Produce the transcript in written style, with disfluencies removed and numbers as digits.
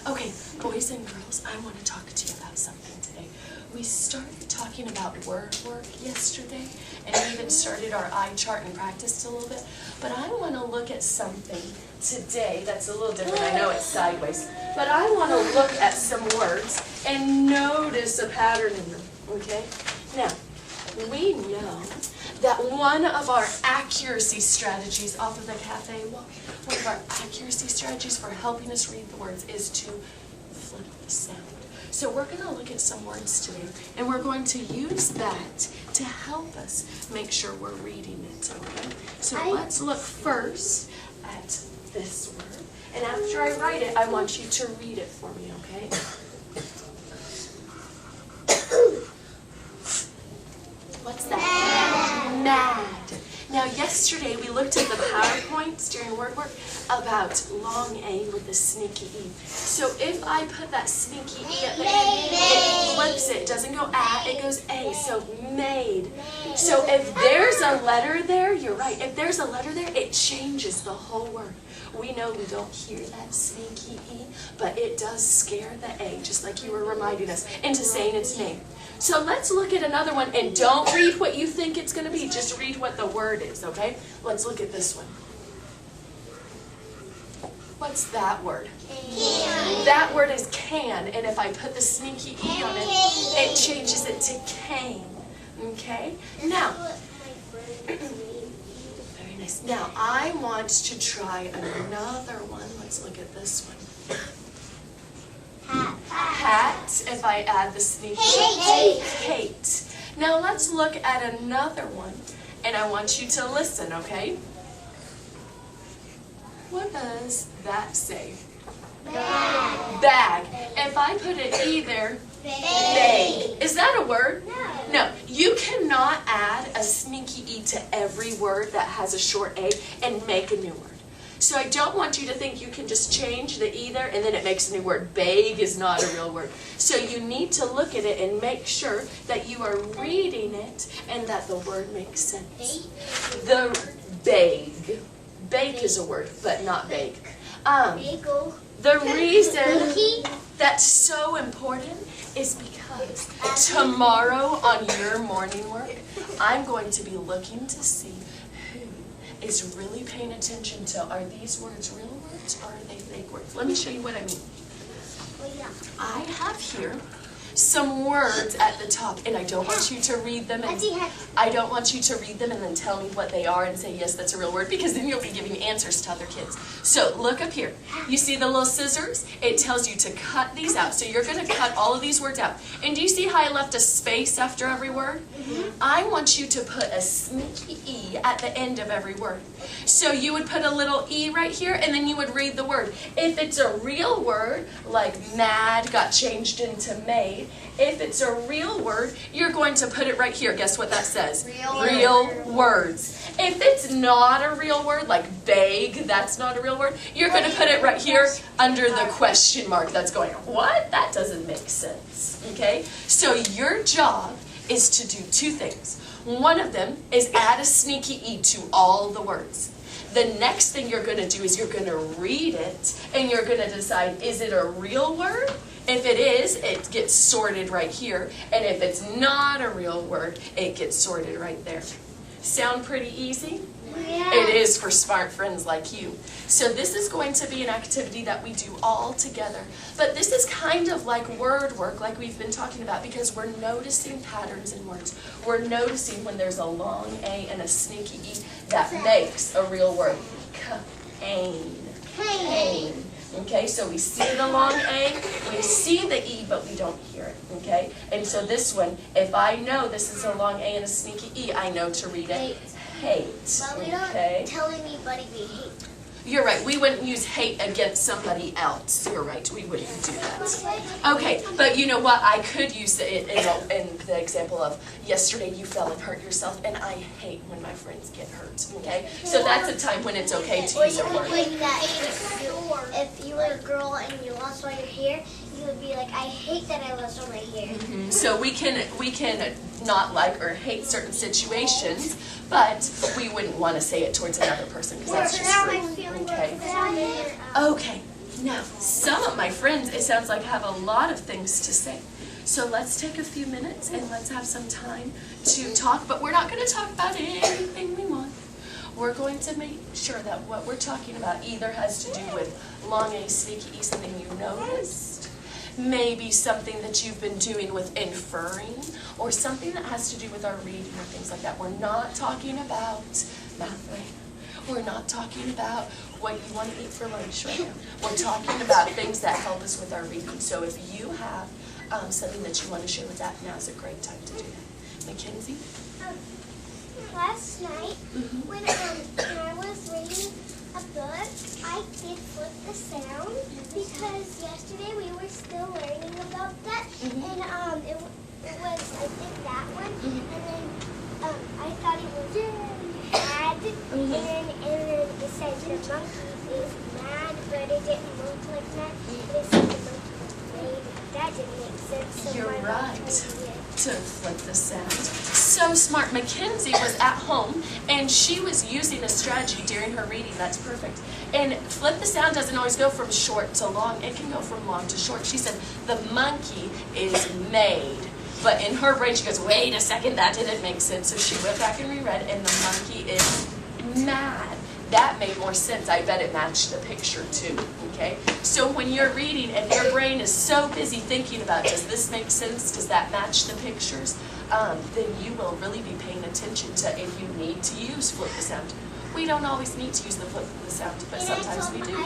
Okay, boys and girls, I want to talk to you about something today. We started talking about word work yesterday, and we even started our eye chart and practiced a little bit. But I want to look at something today that's a little different. I know it's sideways. But I want to look at some words and notice a pattern in them, okay? Now, we know that one of our accuracy strategies off of the cafe wall, one of our accuracy strategies for helping us read the words is to flip the sound. So we're going to look at some words today, and we're going to use that to help us make sure we're reading it, okay? So let's look first at this word, and after I write it, I want you to read it for me, okay? What's that? Mad. Now, yesterday we looked at the PowerPoints during word work about long A with the sneaky E. So if I put that sneaky E at the end, it flips it. It doesn't go at, it goes A. So made. So if there's a letter there, you're right. If there's a letter there, it changes the whole word. We know we don't hear that sneaky E, but it does scare the A, just like you were reminding us, into saying its name. So let's look at another one, and don't read what you think it's going to be, just read what the word is, okay? Let's look at this one. What's that word? Can. That word is can, and if I put the sneaky E on it, it changes it to cane, okay? Now, very nice. Now, I want to try another one. Let's look at this one. Hat, if I add the sneaky E. Hate. Now let's look at another one, and I want you to listen, okay? What does that say? Bag. Bag. If I put an E there, vague. Is that a word? No. No. You cannot add a sneaky E to every word that has a short A and make a new word. So I don't want you to think you can just change the E there and then it makes a new word. Vague is not a real word. So you need to look at it and make sure that you are reading it and that the word makes sense. The vague. Bake is a word, but not vague. The reason that's so important is because tomorrow on your morning work, I'm going to be looking to see is really paying attention to, are these words real words or are they fake words? Let me show you what I mean. I have here some words at the top, and I don't want you to read them, and I don't want you to read them and then tell me what they are and say, yes, that's a real word, because then you'll be giving answers to other kids. So look up here. You see the little scissors? It tells you to cut these out. So you're going to cut all of these words out. And do you see how I left a space after every word? I want you to put a sneaky E at the end of every word. So you would put a little E right here, and then you would read the word. If it's a real word, like mad got changed into made, if it's a real word, you're going to put it right here. Guess what that says? Real words. If it's not a real word, like vague, that's not a real word, you're going to put it right here under the question mark that's going, what? That doesn't make sense. Okay? So your job is to do two things. One of them is add a sneaky E to all the words. The next thing you're going to do is you're going to read it, and you're going to decide, is it a real word? If it is, it gets sorted right here. And if it's not a real word, it gets sorted right there. Sound pretty easy? Yeah. It is for smart friends like you. So this is going to be an activity that we do all together. But this is kind of like word work, like we've been talking about, because we're noticing patterns in words. We're noticing when there's a long A and a sneaky E that makes a real word. Cane. Cane. Okay, so we see the long A, we see the E, but we don't hear it, okay? And so this one, if I know this is a long A and a sneaky E, I know to read it. Hate. But we don't tell anybody we hate. You're right, we wouldn't use hate against somebody else. You're right, we wouldn't do that. Okay, but you know what? I could use it in the example of yesterday you fell and hurt yourself, and I hate when my friends get hurt, okay? So that's a time when it's okay to use a word. If you were a girl and you lost all your hair, you would be like, I hate that I lost all my hair. So we can not like or hate certain situations, but we wouldn't want to say it towards another person because that's just rude. Okay. Okay. Now, some of my friends, it sounds like, have a lot of things to say. So let's take a few minutes and let's have some time to talk, but we're not going to talk about anything we want. We're going to make sure that what we're talking about either has to do with long A, sneaky E, something you noticed, maybe something that you've been doing with inferring, or something that has to do with our reading or things like that. We're not talking about math right now. We're not talking about what you want to eat for lunch right now. We're talking about things that help us with our reading. So if you have something that you want to share with that, now's a great time to do that. Mackenzie? Last night, when I was reading a book, I did flip the sound because yesterday we were still learning about that, and it was, I did that one, and then I thought it was bad, and then it said the monkey is mad, but it didn't look like that. It said the monkey was made. That didn't make sense. So You're my mom right. told me it. To flip the sound. So smart. Mackenzie was at home and she was using a strategy during her reading. That's perfect. And flip the sound doesn't always go from short to long. It can go from long to short. She said the monkey is made. But in her brain she goes, wait a second, that didn't make sense. So she went back and reread, and the monkey is mad. That made more sense. I bet it matched the picture too, okay? So when you're reading and your brain is so busy thinking about, does this make sense? Does that match the pictures? Then you will really be paying attention to if you need to use flip the sound. We don't always need to use the flip the sound, but sometimes we do.